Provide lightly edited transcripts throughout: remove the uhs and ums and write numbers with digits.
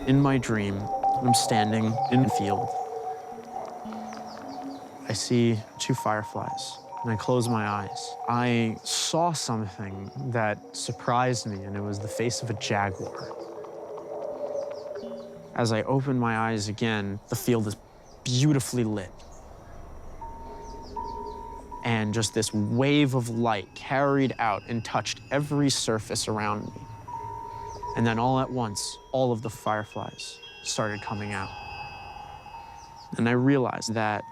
In my dream, I'm standing in a field. I see 2 fireflies, and I close my eyes. I saw something that surprised me, and it was the face of a jaguar. As I open my eyes again, the field is beautifully lit. And just this wave of light carried out and touched every surface around me. And then all at once, all of the fireflies started coming out. And I realized that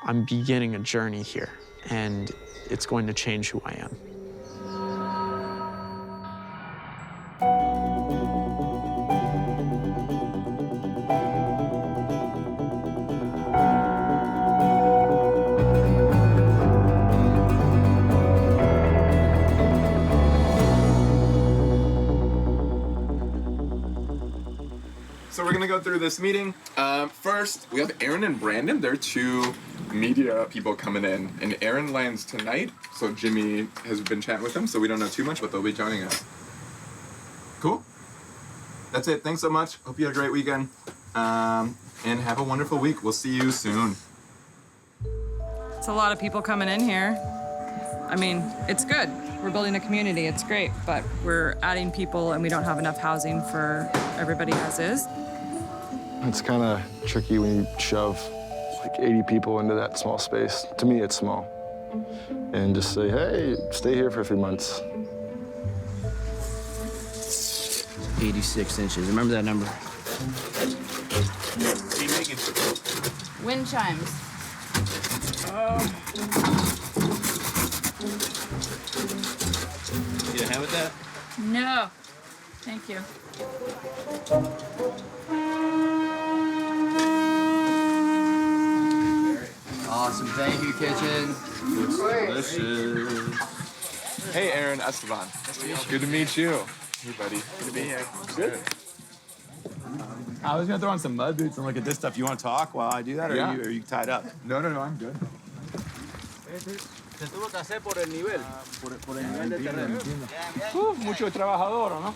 I'm beginning a journey here, and it's going to change who I am. So we're gonna go through this meeting. First, we have Aaron and Brandon. They're 2 media people coming in, and Aaron lands tonight. So Jimmy has been chatting with him, so we don't know too much, but they'll be joining us. Cool. That's it. Thanks so much. Hope you had a great weekend, and have a wonderful week. We'll see you soon. It's a lot of people coming in here. I mean, it's good. We're building a community. It's great, but we're adding people, and we don't have enough housing for everybody as is. It's kind of tricky when you shove like 80 people into that small space. To me, it's small. And just say, hey, stay here for 3 months. 86 inches. Remember that number? Wind chimes. You have with that? No. Thank you. Awesome. Thank you, kitchen. Delicious. Hey, Aaron, Esteban. Good to meet you. Hey, buddy. Good to be here. Good. I was gonna throw on some mud boots and look at this stuff. You want to talk while I do that, or Yeah. are you tied up? No, I'm good. Mucho trabajador, ¿no?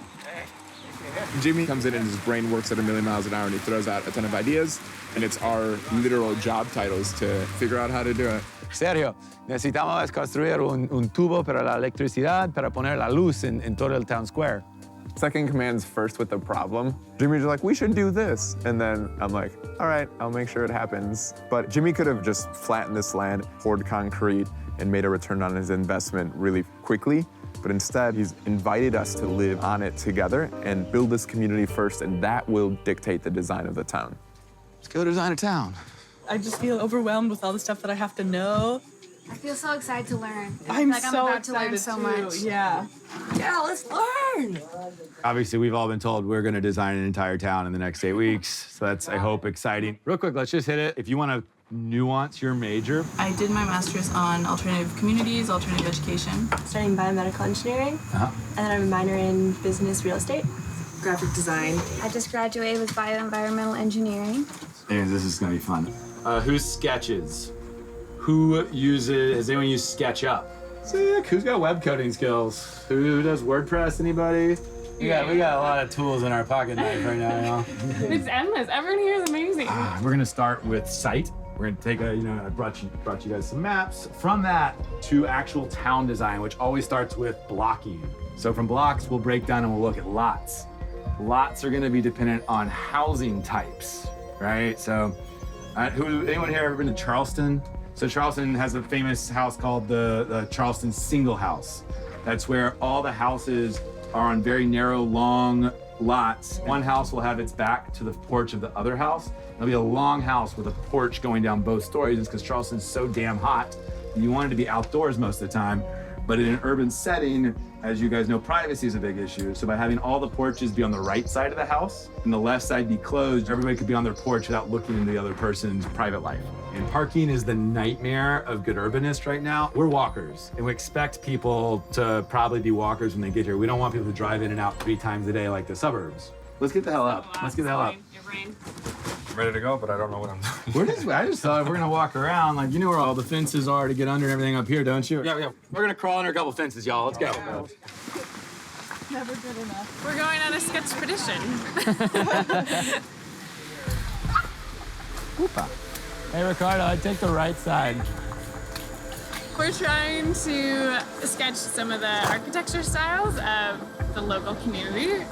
Jimmy comes in and his brain works at 1,000,000 miles an hour, and he throws out a ton of ideas, and it's our literal job titles to figure out how to do it. Sergio, necesitamos construir un tubo para la electricidad para poner la luz en todo el town square. Second command's first with the problem. Jimmy's like, we should do this. And then I'm like, all right, I'll make sure it happens. But Jimmy could have just flattened this land, poured concrete, and made a return on his investment really quickly. But instead, he's invited us to live on it together and build this community first, and that will dictate the design of the town. Let's go design a town. I just feel overwhelmed with all the stuff that I have to know. I feel so excited to learn. I'm like so I'm about to learn excited so too. much. Yeah. Yeah, let's learn. Obviously, we've all been told we're going to design an entire town in the next 8 weeks. So that's, I hope, exciting. Real quick, let's just hit it. If you want to nuance your major. I did my master's on alternative communities, alternative education. Studying biomedical engineering. And then I have a minor in business real estate. Graphic design. I just graduated with bioenvironmental engineering. Anyways, this is going to be fun. Who sketches? Who uses, has anyone used SketchUp? Sick. Who's got web coding skills? Who does WordPress? Anybody? We got a lot of tools in our pocket knife right now. It's endless. Everyone here is amazing. We're gonna start with site. We're gonna take I brought you guys some maps. From that to actual town design, which always starts with blocking. So from blocks, we'll break down and we'll look at lots. Lots are gonna be dependent on housing types, right? So, anyone here ever been to Charleston? So Charleston has a famous house called the Charleston Single House. That's where all the houses are on very narrow, long lots. One house will have its back to the porch of the other house. It'll be a long house with a porch going down both stories. It's because Charleston's so damn hot. You want it to be outdoors most of the time. But in an urban setting, as you guys know, privacy is a big issue. So by having all the porches be on the right side of the house and the left side be closed, everybody could be on their porch without looking into the other person's private life. And parking is the nightmare of good urbanists right now. We're walkers, and we expect people to probably be walkers when they get here. We don't want people to drive in and out 3 times a day like the suburbs. Let's get the hell up. Let's get the hell up. I'm ready to go, but I don't know what I'm doing. I just thought we're gonna walk around. Like, you know where all the fences are to get under and everything up here, don't you? Yeah. We're gonna crawl under a couple fences, y'all. Let's go. Never good enough. We're going on a sketch expedition. Hey, Ricardo, I take the right side. We're trying to sketch some of the architecture styles of the local community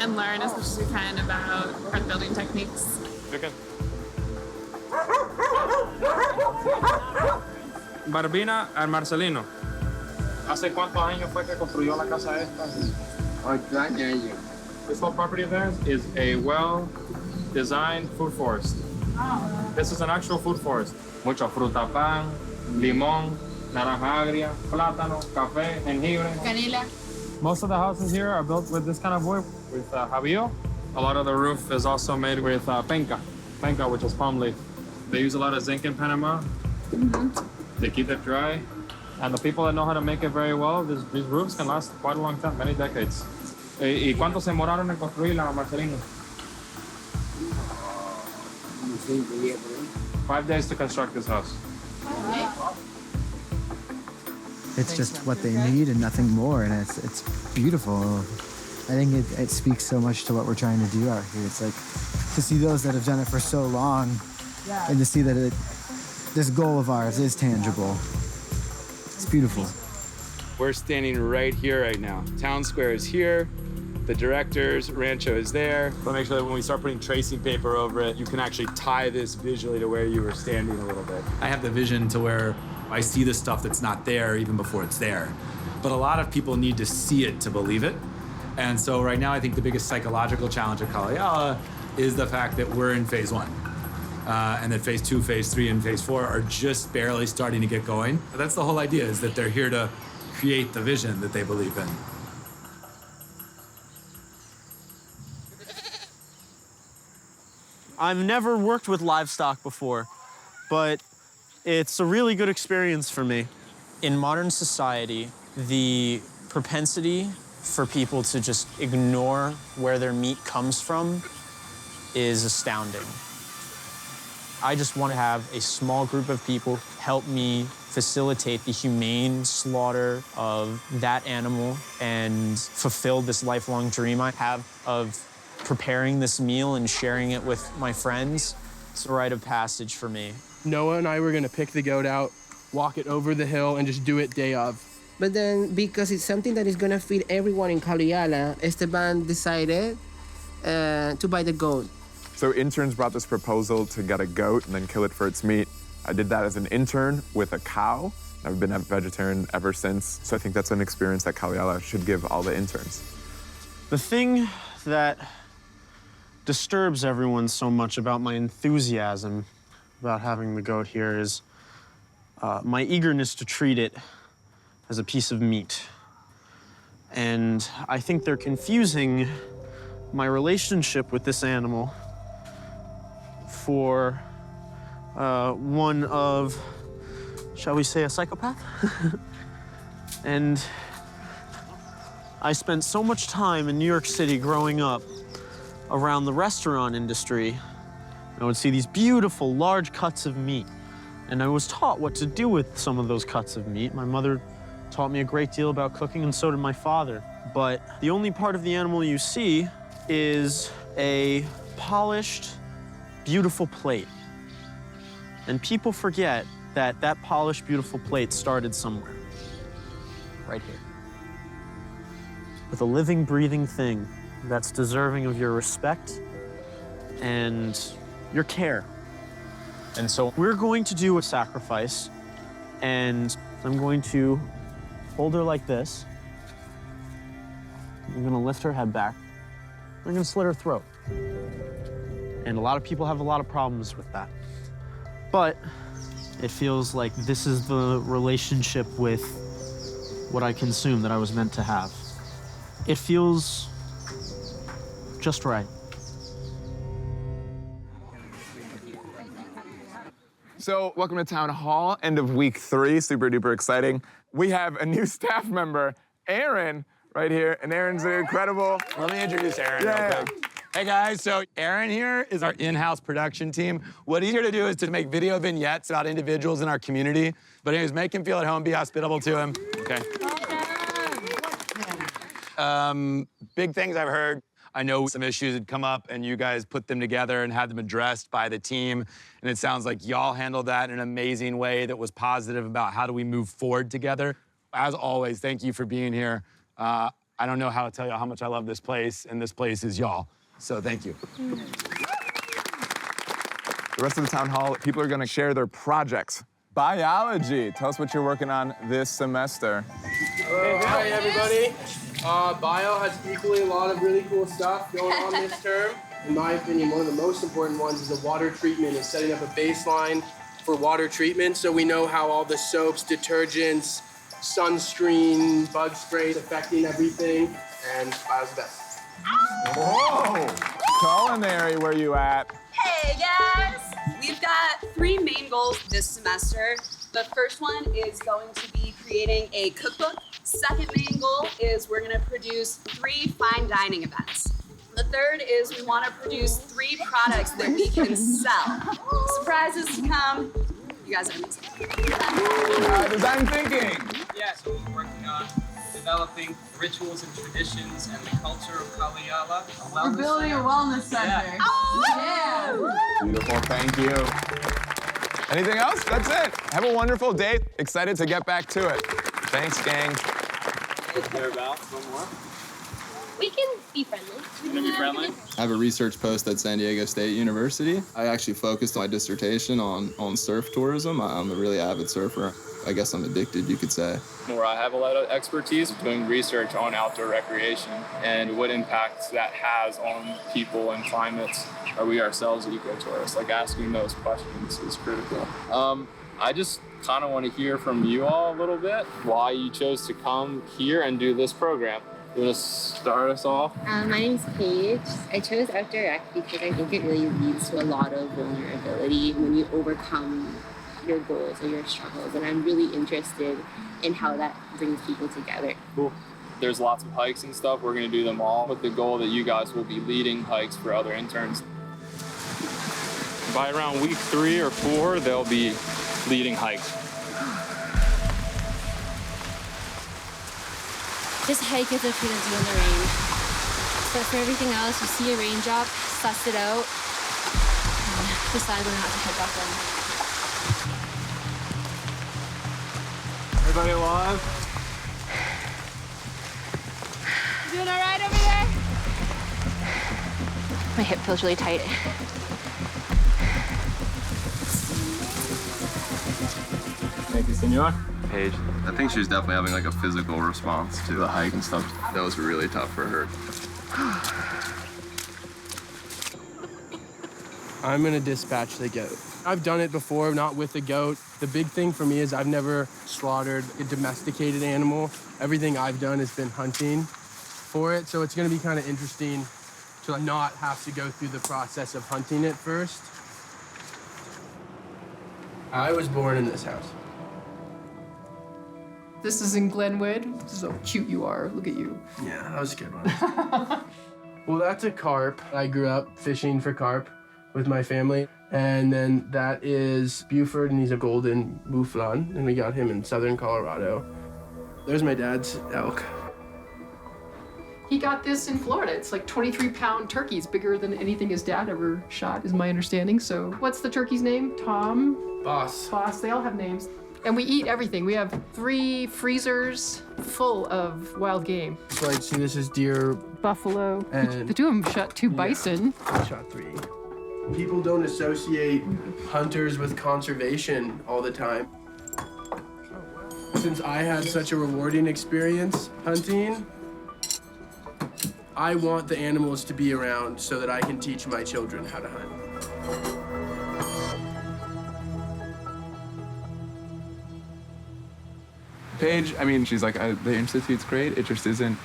and learn as much as we can about art building techniques. Okay. Barbina al Marcelino. ¿Hace cuántos años fue que construyó la casa esta? 8 años. This whole property of theirs is a well-designed food forest. Oh. This is an actual food forest. Mucha fruta, pan, limón, naranja agria, plátano, café, jengibre. Canela. Most of the houses here are built with this kind of wood, with jabillo. A lot of the roof is also made with penca, which is palm leaf. They use a lot of zinc in Panama. They keep it dry. And the people that know how to make it very well, these roofs can last quite a long time, many decades. ¿Y cuánto se demoraron en construirla, Marcelino? 5 days to construct this house. It's just what they need and nothing more, and it's beautiful. I think it speaks so much to what we're trying to do out here. It's like to see those that have done it for so long, and to see that this goal of ours is tangible. It's beautiful. We're standing right here right now. Town Square is here. The director's rancho is there. But make sure that when we start putting tracing paper over it, you can actually tie this visually to where you were standing a little bit. I have the vision to where I see the stuff that's not there even before it's there. But a lot of people need to see it to believe it. And so right now, I think the biggest psychological challenge at Yala is the fact that we're in phase 1. And that phase 2, phase 3, and phase 4 are just barely starting to get going. But that's the whole idea, is that they're here to create the vision that they believe in. I've never worked with livestock before, but it's a really good experience for me. In modern society, the propensity for people to just ignore where their meat comes from is astounding. I just want to have a small group of people help me facilitate the humane slaughter of that animal and fulfill this lifelong dream I have of preparing this meal and sharing it with my friends. It's a rite of passage for me. Noah and I were gonna pick the goat out, walk it over the hill, and just do it day of. But then, because it's something that is gonna feed everyone in Yala, Esteban decided to buy the goat. So interns brought this proposal to get a goat and then kill it for its meat. I did that as an intern with a cow. I've been a vegetarian ever since. So I think that's an experience that Yala should give all the interns. The thing that disturbs everyone so much about my enthusiasm about having the goat here is my eagerness to treat it as a piece of meat. And I think they're confusing my relationship with this animal for one of, shall we say, a psychopath? And I spent so much time in New York City growing up around the restaurant industry. I would see these beautiful, large cuts of meat, and I was taught what to do with some of those cuts of meat. My mother taught me a great deal about cooking, and so did my father. But the only part of the animal you see is a polished, beautiful plate. And people forget that that polished, beautiful plate started somewhere, right here, with a living, breathing thing that's deserving of your respect and your care. And so we're going to do a sacrifice, and I'm going to hold her like this. I'm gonna lift her head back. I'm gonna slit her throat. And a lot of people have a lot of problems with that. But it feels like this is the relationship with what I consume that I was meant to have. It feels just right. So welcome to Town Hall, end of week 3, super duper exciting. We have a new staff member, Aaron, right here, and Aaron's incredible. Let me introduce Aaron real quick. Hey guys, so Aaron here is our in-house production team. What he's here to do is to make video vignettes about individuals in our community. But anyways, make him feel at home, be hospitable to him. Okay. Big things I've heard. I know some issues had come up and you guys put them together and had them addressed by the team. And it sounds like y'all handled that in an amazing way that was positive about how do we move forward together. As always, thank you for being here. I don't know how to tell you how much I love this place, and this place is y'all. So thank you. The rest of the town hall, people are gonna share their projects. Biology, tell us what you're working on this semester. Hi, everybody. Bio has equally a lot of really cool stuff going on this term. In my opinion, one of the most important ones is the water treatment, is setting up a baseline for water treatment so we know how all the soaps, detergents, sunscreen, bug spray is affecting everything, and Bio's the best. Whoa! Culinary, where you at? Hey guys! We've got 3 main goals this semester. The first one is going to be creating a cookbook. Second main goal is we're gonna produce 3 fine dining events. The third is we wanna produce 3 products that we can sell. Surprises to come. You guys are amazing. Design thinking. Yeah, so we're working on developing rituals and traditions and the culture of Yala. We're building a wellness center. Yeah. Oh, yeah! Beautiful, thank you. Anything else? That's it. Have a wonderful day. Excited to get back to it. Thanks, gang. Thereabouts, one more. We can be friendly. You can be friendly? I have a research post at San Diego State University. I actually focused my dissertation on surf tourism. I'm a really avid surfer. I guess I'm addicted, you could say. Where I have a lot of expertise doing research on outdoor recreation and what impacts that has on people and climates. Are we ourselves eco-tourists? Like, asking those questions is critical. I just kind of want to hear from you all a little bit why you chose to come here and do this program. You want to start us off? My name is Paige. I chose outdoor rec because I think it really leads to a lot of vulnerability when you overcome your goals or your struggles, and I'm really interested in how that brings people together. Cool. There's lots of hikes and stuff. We're going to do them all with the goal that you guys will be leading hikes for other interns. By around week 3 or 4, they'll be leading hikes. Just hike is okay to do in the rain. But for everything else, you see a raindrop, suss it out, and decide whether or not to head back in. Everybody alive? You doing all right over there? My hip feels really tight. Thank you, senor. Paige, I think she was definitely having like a physical response to the hike and stuff. That was really tough for her. I'm gonna dispatch the goat. I've done it before, not with the goat. The big thing for me is I've never slaughtered a domesticated animal. Everything I've done has been hunting for it, so it's gonna be kind of interesting to not have to go through the process of hunting it first. I was born in this house. This is in Glenwood. So cute you are. Look at you. Yeah, that was a good one. Well, that's a carp. I grew up fishing for carp with my family. And then that is Buford, and he's a golden mouflon, and we got him in southern Colorado. There's my dad's elk. He got this in Florida. It's like 23-pound turkeys, bigger than anything his dad ever shot, is my understanding. So what's the turkey's name? Tom? Boss. Boss, they all have names. And we eat everything. We have 3 freezers full of wild game. So I'd see this is deer. Buffalo. And the 2 of them shot 2 bison. I shot 3. People don't associate hunters with conservation all the time. Since I had such a rewarding experience hunting, I want the animals to be around so that I can teach my children how to hunt. Paige, I mean, she's like, the Institute's great. It just isn't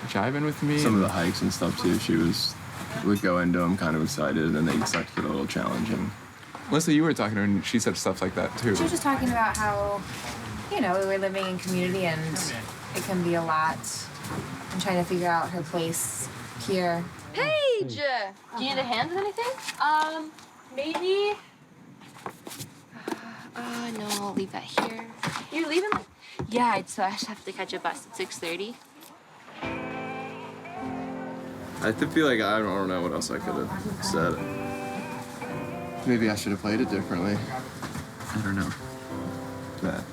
jiving with me. Some of the hikes and stuff too, she would go into them kind of excited, and then they start to get a little challenging. Melissa, you were talking to her, and she said stuff like that too. She was just talking about how, you know, we're living in community and it can be a lot. And trying to figure out her place here. Paige! Do you need a hand with anything? Maybe. No, I'll leave that here. You're leaving? Yeah, so I just have to catch a bus at 6:30. I feel like I don't know what else I could have said. Maybe I should have played it differently. I don't know. But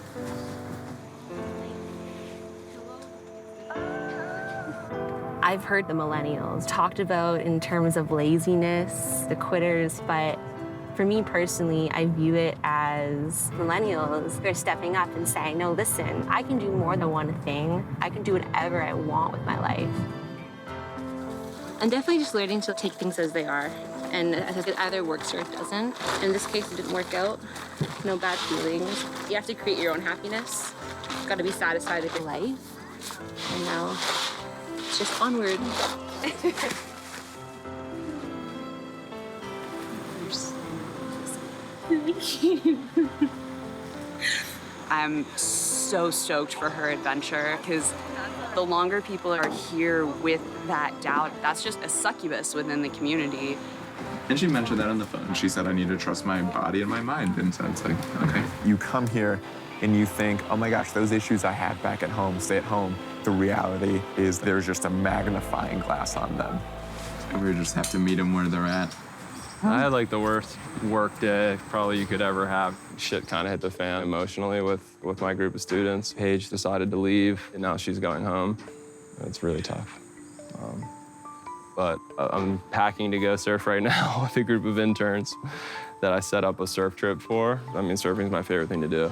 I've heard the millennials talked about in terms of laziness, the quitters, but for me personally, I view it as millennials. They're stepping up and saying, no, listen, I can do more than one thing. I can do whatever I want with my life. I'm definitely just learning to take things as they are. And it either works or it doesn't. In this case, it didn't work out. No bad feelings. You have to create your own happiness. You've got to be satisfied with your life. And now, it's just onward. I'm so stoked for her adventure because the longer people are here with that doubt, that's just a succubus within the community. And she mentioned that on the phone. She said, I need to trust my body and my mind. And so it's like, okay. You come here and you think, oh my gosh, those issues I had back at home, stay at home. The reality is there's just a magnifying glass on them. We just have to meet them where they're at. I had like the worst work day probably you could ever have. Shit kind of hit the fan emotionally with my group of students. Paige decided to leave, and now she's going home. It's really tough. But I'm packing to go surf right now with a group of interns that I set up a surf trip for. I mean, surfing's my favorite thing to do.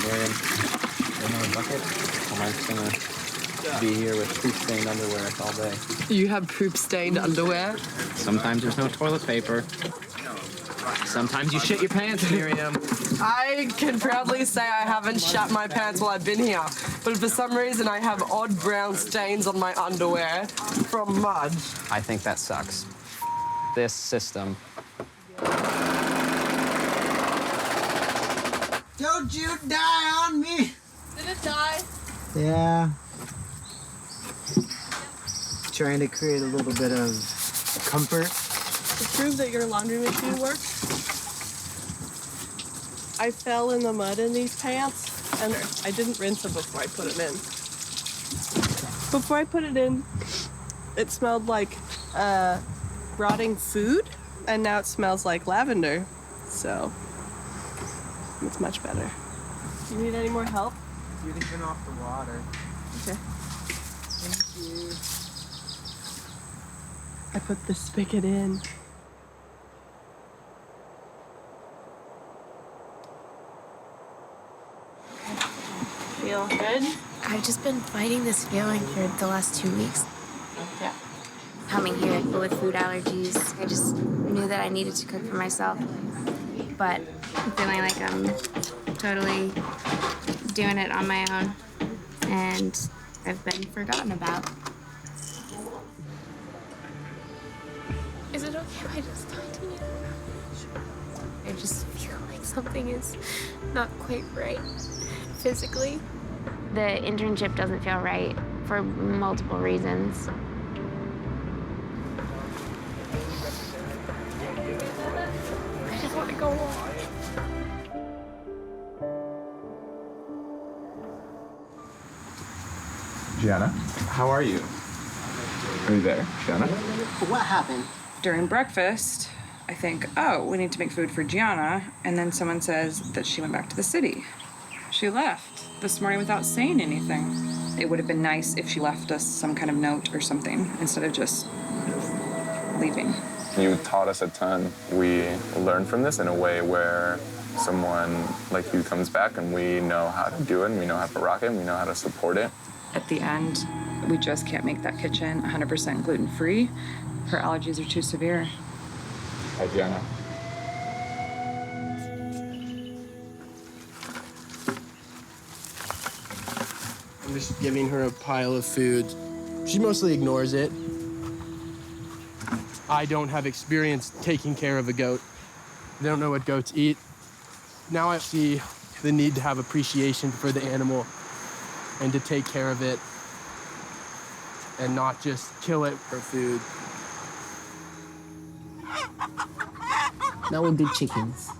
Miriam, another bucket? Or am I just gonna be here with poop-stained underwear all day? You have poop-stained underwear? Sometimes there's no toilet paper. Sometimes you shit your pants, Miriam. I can proudly say I haven't shat my pants while I've been here, but for some reason I have odd brown stains on my underwear from mud. I think that sucks. This system. Don't you die on me! Did it die? Yeah. Trying to create a little bit of comfort. To prove that your laundry machine works, I fell in the mud in these pants, and I didn't rinse them before I put them in. Before I put it in, it smelled like rotting food, and now it smells like lavender, so it's much better. Do you need any more help? You can turn off the water. Okay. Thank you. I put the spigot in. Feel good? I've just been fighting this feeling for the last 2 weeks. Yeah. Coming here with food allergies, I just knew that I needed to cook for myself. But I'm feeling like I'm totally doing it on my own. And I've been forgotten about. Is it okay if I just talk to you? I just feel like something is not quite right physically. The internship doesn't feel right for multiple reasons. I just want to go on. Gianna, how are you? Are you there, Gianna? What happened? During breakfast, I think, oh, we need to make food for Gianna, and then someone says that she went back to the city. She left this morning without saying anything. It would have been nice if she left us some kind of note or something instead of just leaving. You taught us a ton. We learned from this in a way where someone like you comes back and we know how to do it, and we know how to rock it, and we know how to support it. At the end, we just can't make that kitchen 100% gluten-free. Her allergies are too severe. Hi, Gianna. I'm just giving her a pile of food. She mostly ignores it. I don't have experience taking care of a goat. I don't know what goats eat. Now I see the need to have appreciation for the animal and to take care of it and not just kill it for food. Now we'll do chickens.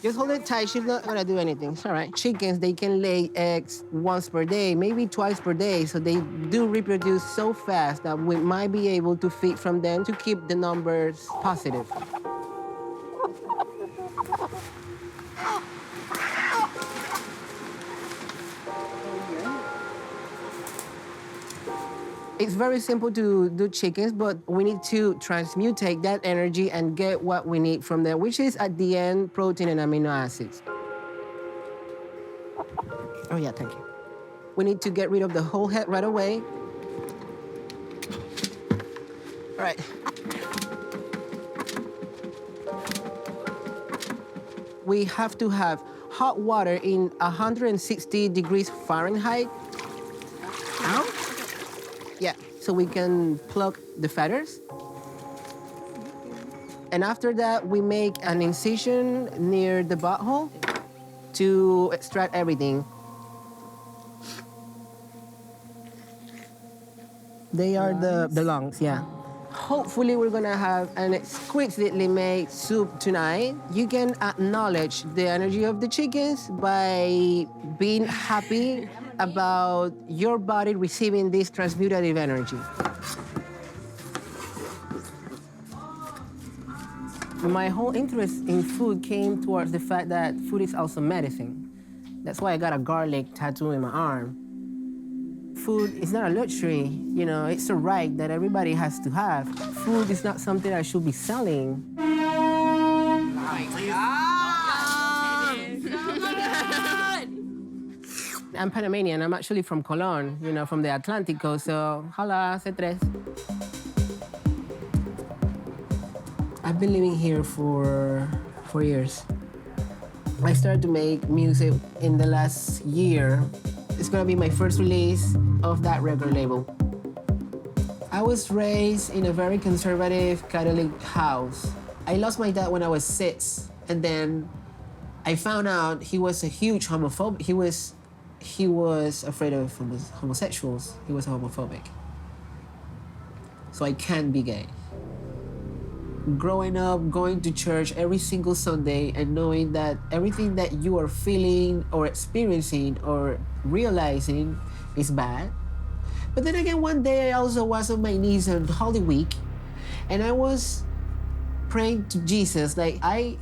Just hold it tight. She's not gonna do anything. It's all right. Chickens, they can lay eggs once per day, maybe twice per day. So they do reproduce so fast that we might be able to feed from them to keep the numbers positive. It's very simple to do chickens, but we need to transmutate that energy and get what we need from them, which is, at the end, protein and amino acids. Oh, yeah, thank you. We need to get rid of the whole head right away. All right. We have to have hot water in 160 degrees Fahrenheit. Ow? Yeah, so we can pluck the feathers. And after that, we make an incision near the butthole to extract everything. They are the lungs, yeah. Hopefully, we're gonna have an exquisitely made soup tonight. You can acknowledge the energy of the chickens by being happy about your body receiving this transmutative energy. My whole interest in food came towards the fact that food is also medicine. That's why I got a garlic tattoo in my arm. Food is not a luxury, you know, it's a right that everybody has to have. Food is not something I should be selling. I'm Panamanian. I'm actually from Colón, you know, from the Atlantic coast, so hola, C3. I've been living here for 4 years. I started to make music in the last year. It's gonna be my first release of that record label. I was raised in a very conservative Catholic house. I lost my dad when I was 6, and then I found out he was a huge homophobe. He was afraid of homosexuals. He was homophobic. So I can't be gay. Growing up, going to church every single Sunday and knowing that everything that you are feeling or experiencing or realizing is bad. But then again, one day I also was on my knees on Holy Week and I was praying to Jesus like I'm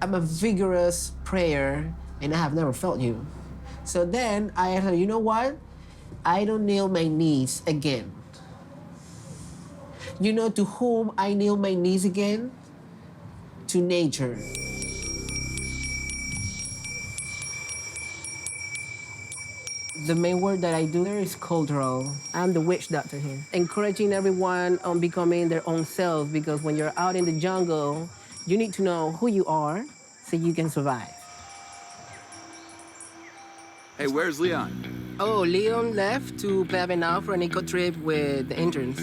a vigorous prayer and I have never felt you. So then I thought, you know what? I don't kneel my knees again. You know to whom I kneel my knees again? To nature. The main work that I do there is cultural. I'm the witch doctor here, encouraging everyone on becoming their own self, because when you're out in the jungle, you need to know who you are so you can survive. Hey, where's Leon? Oh, Leon left to PLAYA VENAO for an eco trip with the interns.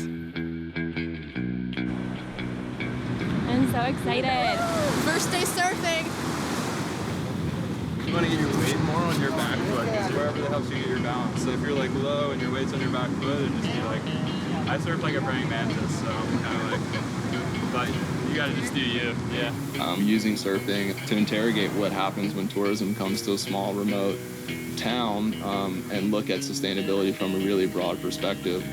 I'm so excited. First day surfing. You want to get your weight more on your back foot, because wherever that helps you get your balance. So if you're like low and your weight's on your back foot, it'd just be like, I surf like a praying mantis, so kind of like, but you gotta just do you, yeah. Using surfing to interrogate what happens when tourism comes to a small, remote town and look at sustainability from a really broad perspective.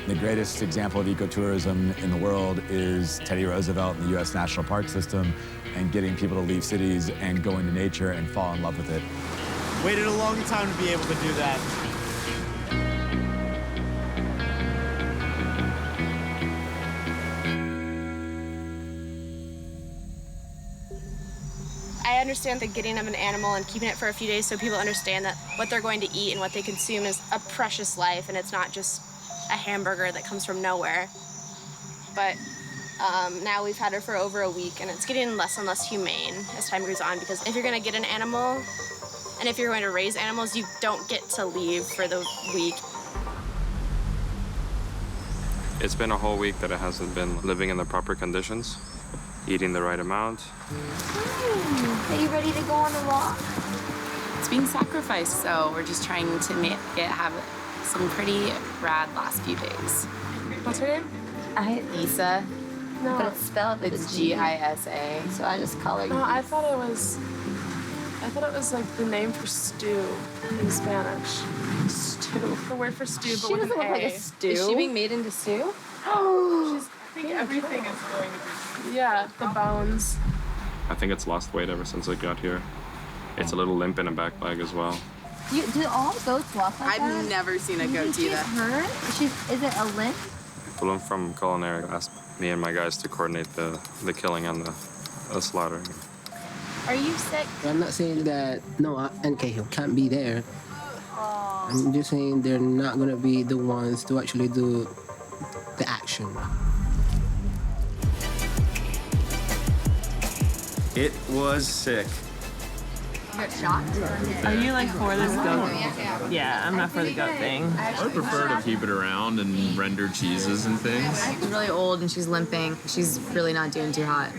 The greatest example of ecotourism in the world is Teddy Roosevelt and the U.S. National Park System, and getting people to leave cities and go into nature and fall in love with it. Waited a long time to be able to do that. I understand the getting of an animal and keeping it for a few days so people understand that what they're going to eat and what they consume is a precious life, and it's not just a hamburger that comes from nowhere. But now we've had her for over a week, and it's getting less and less humane as time goes on, because if you're gonna get an animal, and if you're going to raise animals, you don't get to leave for the week. It's been a whole week that it hasn't been living in the proper conditions, eating the right amount. Are you ready to go on a walk? It's being sacrificed, so we're just trying to make it have some pretty rad last few days. What's her name? Lisa. No. But it's spelled with It's a G. G-I-S-A. So I just call her. No, I thought it was like the name for stew in Spanish. Stew. The word for stew, but She with doesn't an look like A. a stew. Is she being made into stew? I think everything is going to be. Yeah, the bones. I think it's lost weight ever since it got here. It's a little limp in a back leg as well. Do all goats walk like that? I've never seen a goat do that. Is it a limp? Pulum from Culinary asked me and my guys to coordinate the killing and the slaughtering. Are you sick? I'm not saying that Noah and Cahill can't be there. I'm just saying they're not gonna be the ones to actually do the action. It was sick. You got shot? Are you like for this goat? Yeah, I'm not for the goat thing. I prefer to keep it around and render cheeses and things. She's really old and she's limping. She's really not doing too hot.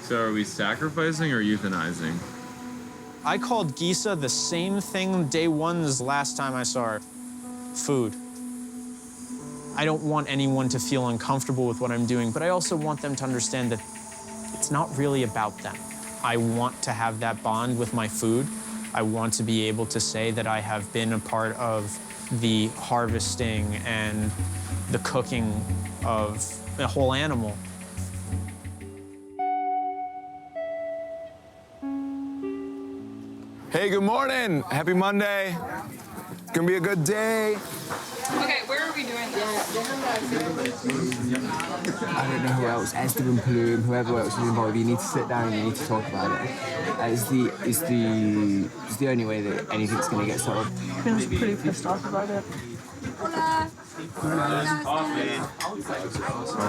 So are we sacrificing or euthanizing? I called Gisa the same thing day one as last time I saw her. Food. I don't want anyone to feel uncomfortable with what I'm doing, but I also want them to understand that it's not really about them. I want to have that bond with my food. I want to be able to say that I have been a part of the harvesting and the cooking of a whole animal. Hey, good morning. Happy Monday. It's gonna be a good day. Okay, where are we doing this? I don't know who else, Esther and Pulum, whoever else is involved, you need to sit down and you need to talk about it. It's the only way that anything's going to get solved. Feels pretty pissed off about it. Hola. Buenos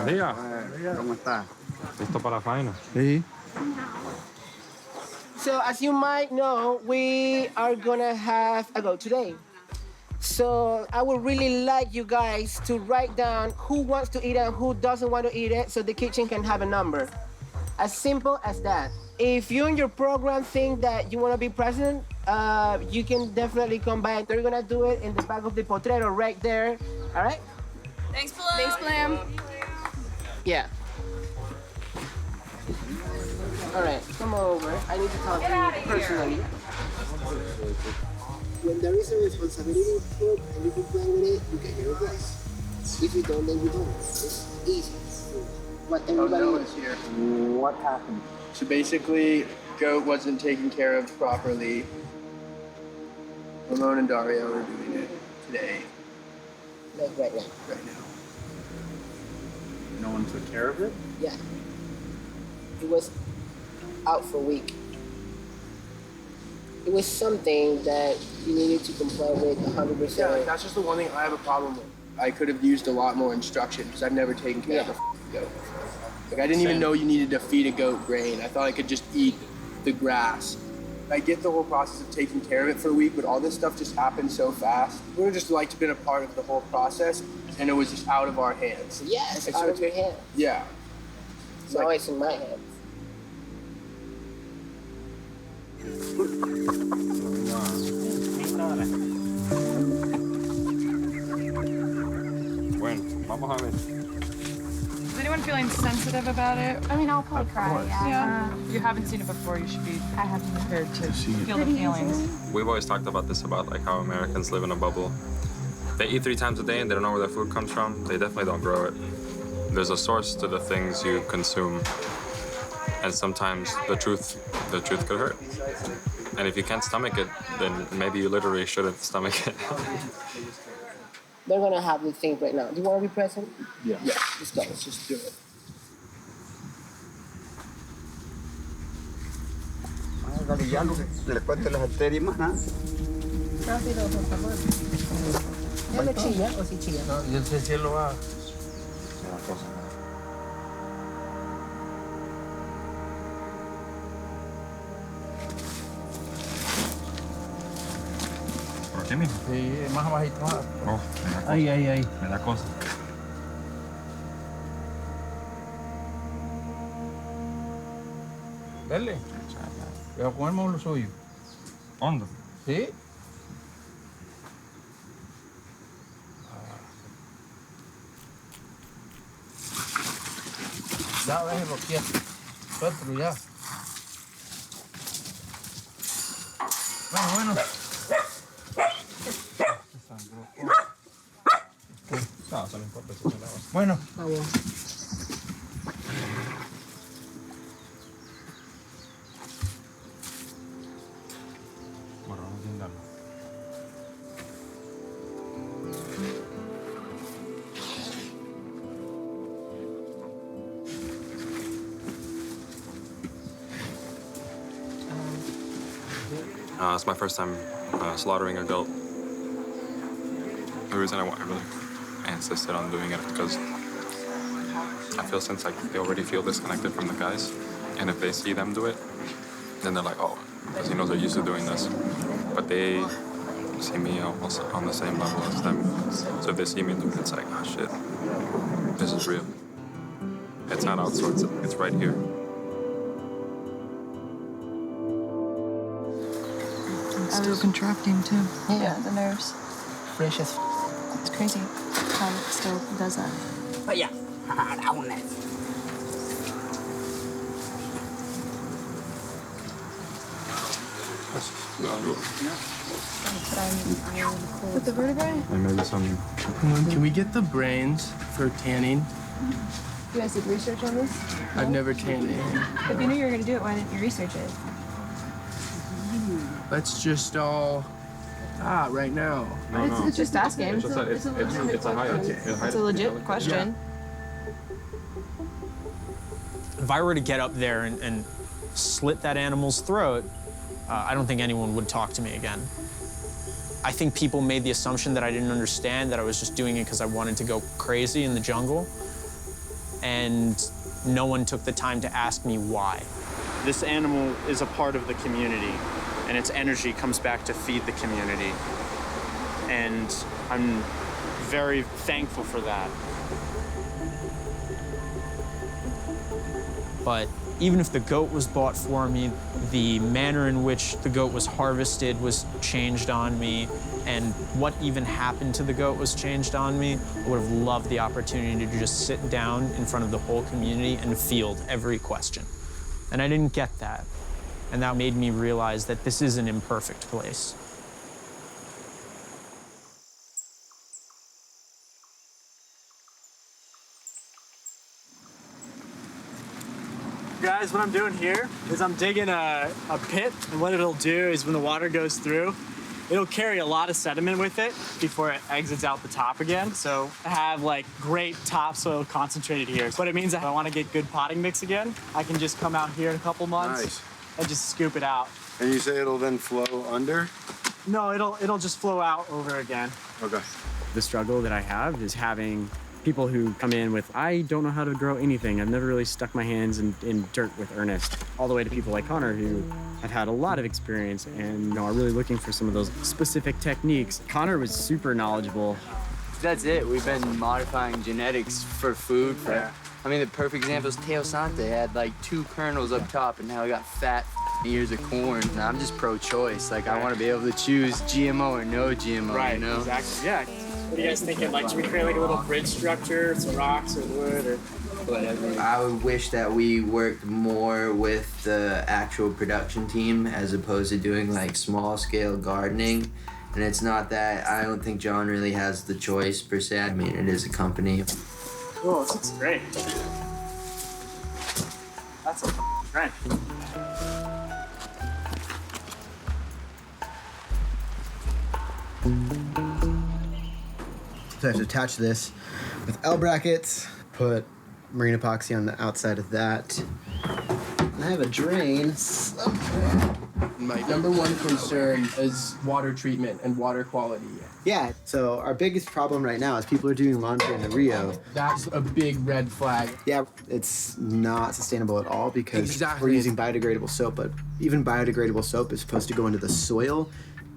días. ¿Cómo está? ¿Listo para la faena? Sí. So as you might know, we are gonna have a goat today. So I would really like you guys to write down who wants to eat it and who doesn't want to eat it so the kitchen can have a number. As simple as that. If you and your program think that you want to be present, you can definitely come by. They're gonna do it in the back of the potrero right there. All right? Thanks, Pulum. Thanks, Pulum. Yeah. All right, come over. I need to talk to you personally. When there is a responsibility in food and you comply with it, you get your request. If you don't, then you don't. It's easy. What everybody knows here. What happened? So basically, goat wasn't taken care of properly. Ramon and Dario are doing it today. Like right now. Right now. No one took care of it? Yeah. It was out for a week. It was something that you needed to comply with 100%. Yeah, that's just the one thing I have a problem with. I could have used a lot more instruction because I've never taken care of a goat. Like I didn't even know you needed to feed a goat grain. I thought I could just eat the grass. I get the whole process of taking care of it for a week, but all this stuff just happened so fast. We would have just liked to have been a part of the whole process, and it was just out of our hands. Yes, And out so of your hands. Yeah. Now it's in my hands. Bueno, vamos a ver. Is anyone feeling sensitive about it? I mean, I'll probably cry, yeah. You haven't seen it before. You should be prepared to feel the Pretty feelings. We've always talked about this, about like how Americans live in a bubble. They eat 3 times a day and they don't know where their food comes from. They definitely don't grow it. There's a source to the things you consume. And sometimes the truth could hurt. And if you can't stomach it, then maybe you literally shouldn't stomach it. They're gonna have the thing right now. Do you want to be present? Yeah. Let's go. Let's just do it. Ya le cuento las arterias más nada. Rápido, por favor. ¿Él no chilla o sí chilla? No, yo sé si él lo va. ¿Por qué, mijo? Sí, más abajito. Más. Oh, me da cosa. Ahí. Me da cosa. Dale. Pero con el módulo suyo. ¿Hondo? ¿Sí? Ya, déjenlo quieto. Suéltalo ya. Bueno. No, eso no importa. Bueno. It's my first time slaughtering a goat. The reason I really insisted on doing it because I feel since like they already feel disconnected from the guys, and if they see them do it, then they're like, oh, because they're used to doing this. But they see me almost on the same level as them. So if they see me do it, it's like, oh shit, this is real. It's not outsourced, it's right here. Still contracting too. Yeah, the nerves. Fresh as It's crazy how it still does that. But yeah, that one is. With the vertebrae? And maybe some. Can we get the brains for tanning? You guys did research on this? I've never tanned anything. If you knew you were going to do it, why didn't you research it? Let's just all right now. It's just asking. It's a high. It's a legit question. If I were to get up there and slit that animal's throat, I don't think anyone would talk to me again. I think people made the assumption that I didn't understand, that I was just doing it because I wanted to go crazy in the jungle. And no one took the time to ask me why. This animal is a part of the community, and its energy comes back to feed the community. And I'm very thankful for that. But even if the goat was bought for me, the manner in which the goat was harvested was changed on me, and what even happened to the goat was changed on me. I would have loved the opportunity to just sit down in front of the whole community and field every question. And I didn't get that. And that made me realize that this is an imperfect place. Guys, what I'm doing here is I'm digging a pit, and what it'll do is when the water goes through, it'll carry a lot of sediment with it before it exits out the top again. So I have like great topsoil concentrated here. But it means if I want to get good potting mix again, I can just come out here in a couple months and just scoop it out. And you say it'll then flow under? No, it'll just flow out over again. Okay. The struggle that I have is having people who come in with, I don't know how to grow anything. I've never really stuck my hands in dirt with earnest. All the way to people like Conor who have had a lot of experience and are really looking for some of those specific techniques. Conor was super knowledgeable. That's it. We've been modifying genetics for food. I mean, the perfect example is Teo Sante had like 2 kernels up top, and now we got fat ears of corn. And I'm just pro-choice. Like, I want to be able to choose GMO or no GMO, Right, you know? exactly, yeah. What are you guys thinking? Like, should we create like a little bridge structure, some rocks or wood or whatever? I would wish that we worked more with the actual production team as opposed to doing like small-scale gardening. And it's not that, I don't think John really has the choice per se. I mean, it is a company. Cool, this looks great. That's a great. So I have to attach this with L brackets, put marine epoxy on the outside of that. And I have a drain somewhere. My number one concern is water treatment and water quality. Yeah, so our biggest problem right now is people are doing laundry in the Rio. That's a big red flag. Yeah, it's not sustainable at all because Exactly. we're using biodegradable soap, but even biodegradable soap is supposed to go into the soil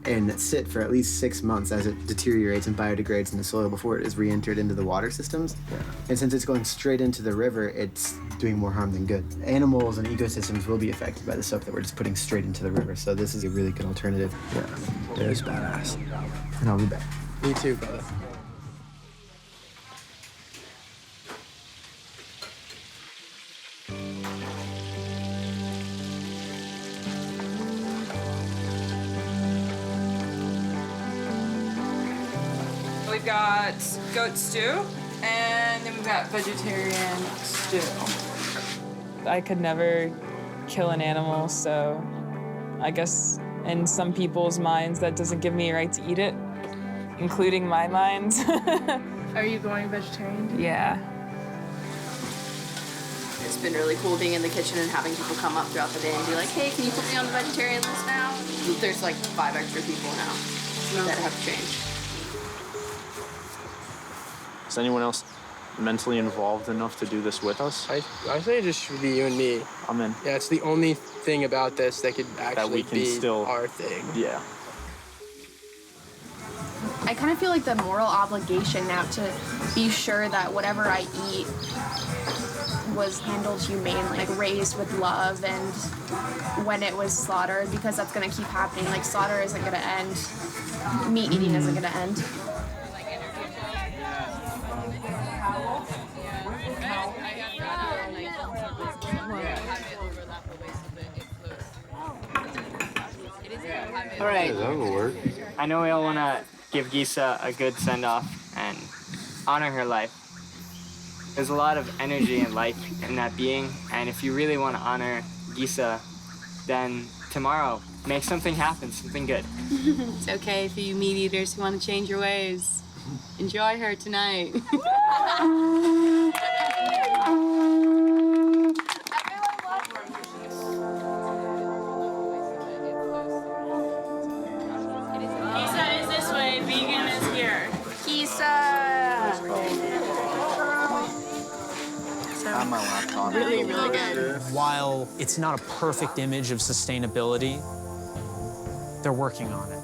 and sit for at least 6 months as it deteriorates and biodegrades in the soil before it is re-entered into the water systems. Yeah. And since it's going straight into the river, it's doing more harm than good. Animals and ecosystems will be affected by the soap that we're just putting straight into the river, so this is a really good alternative. Yeah, it is badass. And I'll be back. Me too, brother. we've got goat stew, and then we've got vegetarian stew. I could never kill an animal, so I guess in some people's minds that doesn't give me a right to eat it, including my mind. Are you going vegetarian? Yeah. It's been really cool being in the kitchen and having people come up throughout the day and be like, hey, can you put me on the vegetarian list now? There's like 5 extra people now that have changed. Is anyone else mentally involved enough to do this with us? I say it just should be you and me. I'm in. Yeah, it's the only thing about this that could actually can be still- our thing. Yeah. I kind of feel like the moral obligation now to be sure that whatever I eat was handled humanely, like raised with love, and when it was slaughtered, because that's gonna keep happening. Like slaughter isn't gonna end, meat eating isn't gonna end. All right. That will work. I know we all want to give Gisa a good send-off and honor her life. There's a lot of energy and life in that being, and if you really want to honor Gisa, then tomorrow, make something happen, something good. It's okay for you meat eaters who want to change your ways. Enjoy her tonight. Pizza is this way, vegan is here. On my laptop. Really, really good. While it's not a perfect image of sustainability, they're working on it.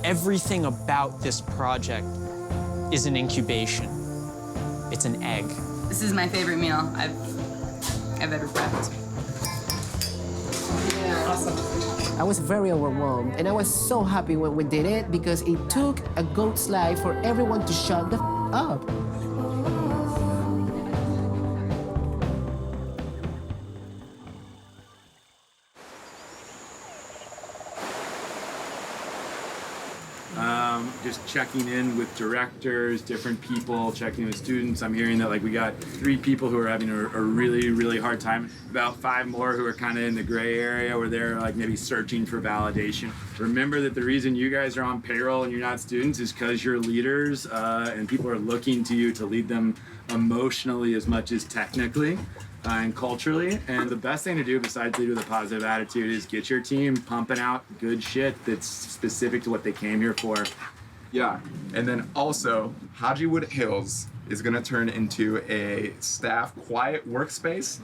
Everything about this project is an incubation. It's an egg. This is my favorite meal I've ever prepped. Awesome. I was very overwhelmed, and I was so happy when we did it because it took a goat's life for everyone to shut the up. Just checking in with directors, different people, checking with students. I'm hearing that like we got 3 people who are having a really, really hard time. About 5 more who are kind of in the gray area where they're like maybe searching for validation. Remember that the reason you guys are on payroll and you're not students is because you're leaders and people are looking to you to lead them emotionally as much as technically. And culturally, and the best thing to do besides lead with a positive attitude is get your team pumping out good shit that's specific to what they came here for. Yeah, and then also, Hodgewood Hills is gonna turn into a staff quiet workspace.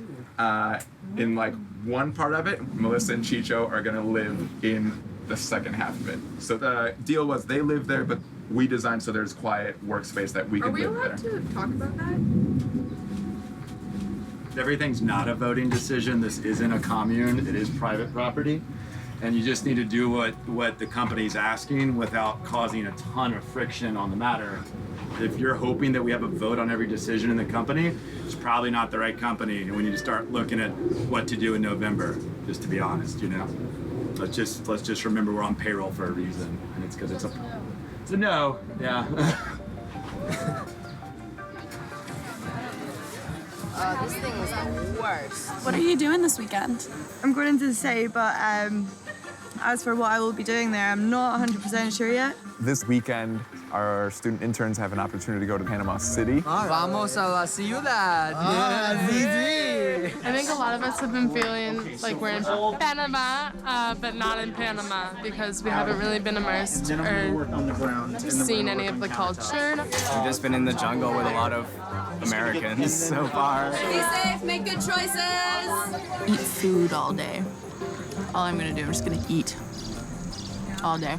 In like one part of it, Melissa and Chicho are gonna live in the second half of it. So the deal was they live there, but we designed so there's quiet workspace that we can live there. to talk about that? Everything's not a voting decision. This isn't a commune. It is private property. And you just need to do what the company's asking without causing a ton of friction on the matter. If you're hoping that we have a vote on every decision in the company, it's probably not the right company. And we need to start looking at what to do in November, just to be honest, you know? Let's just remember we're on payroll for a reason. And it's because it's a no, yeah. This thing was the worst. What are you doing this weekend? I'm going into the city, but as for what I will be doing there, I'm not 100% sure yet. This weekend, our student interns have an opportunity to go to Panama City. Vamos a la ciudad. Yeah. I think a lot of us have been feeling like we're in Panama, but not in Panama because we haven't really been immersed or seen any of the culture. We've just been in the jungle with a lot of Americans so far. Be safe, make good choices. Eat food all day. All I'm gonna do, I'm just gonna eat all day.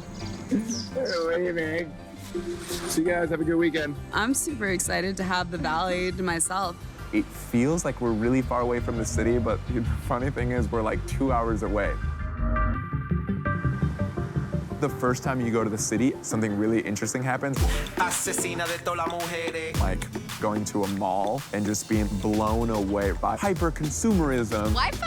So you guys have a good weekend. I'm super excited to have the valley to myself. It feels like we're really far away from the city, but the funny thing is we're like 2 hours away. The first time you go to the city, something really interesting happens. Like going to a mall and just being blown away by hyper-consumerism. Wi-Fi!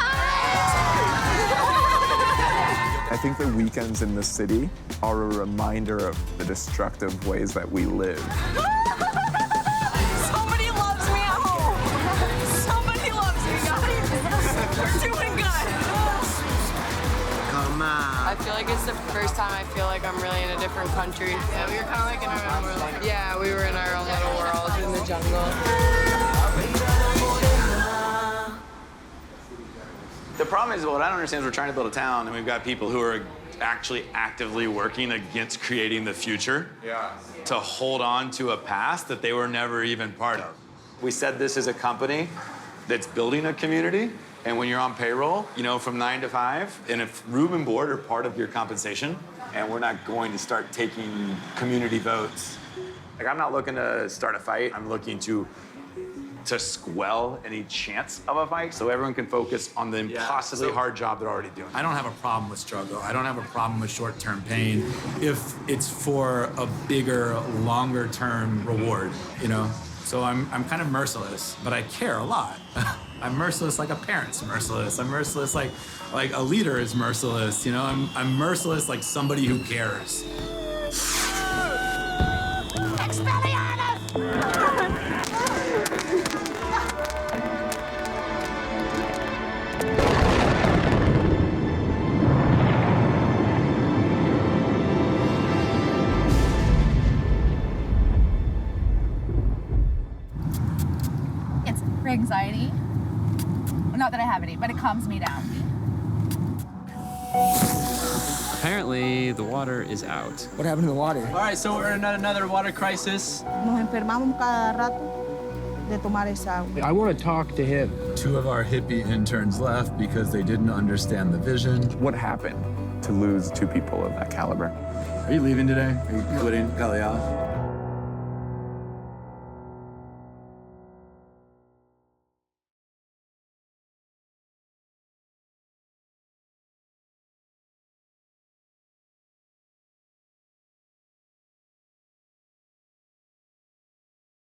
I think the weekends in the city are a reminder of the destructive ways that we live. Somebody loves me at home. Somebody loves me, guys. We're doing good. Come on. I feel like it's the first time I feel like I'm really in a different country. Yeah, we were kind of like in our own world. Yeah, we were in our own little world in the jungle. The problem is, what I don't understand is we're trying to build a town, and we've got people who are actually actively working against creating the future to hold on to a past that they were never even part of. We said this is a company that's building a community, and when you're on payroll, you know, from 9 to 5, and if room and board are part of your compensation, and we're not going to start taking community votes. Like, I'm not looking to start a fight. I'm looking to squell any chance of a fight so everyone can focus on the impossibly hard job they're already doing. I don't have a problem with struggle. I don't have a problem with short-term pain if it's for a bigger, longer-term reward, you know? So I'm kind of merciless, but I care a lot. I'm merciless like a parent's merciless. I'm merciless like a leader is merciless, you know? I'm merciless like somebody who cares. It's for anxiety. Not that I have any, but it calms me down. Apparently, the water is out. What happened to the water? All right, so we're in another water crisis. Nos enfermamos cada rato de tomar esa agua. I want to talk to him. 2 of our hippie interns left because they didn't understand the vision. What happened to lose 2 people of that caliber? Are you leaving today? Are you quitting Cahill?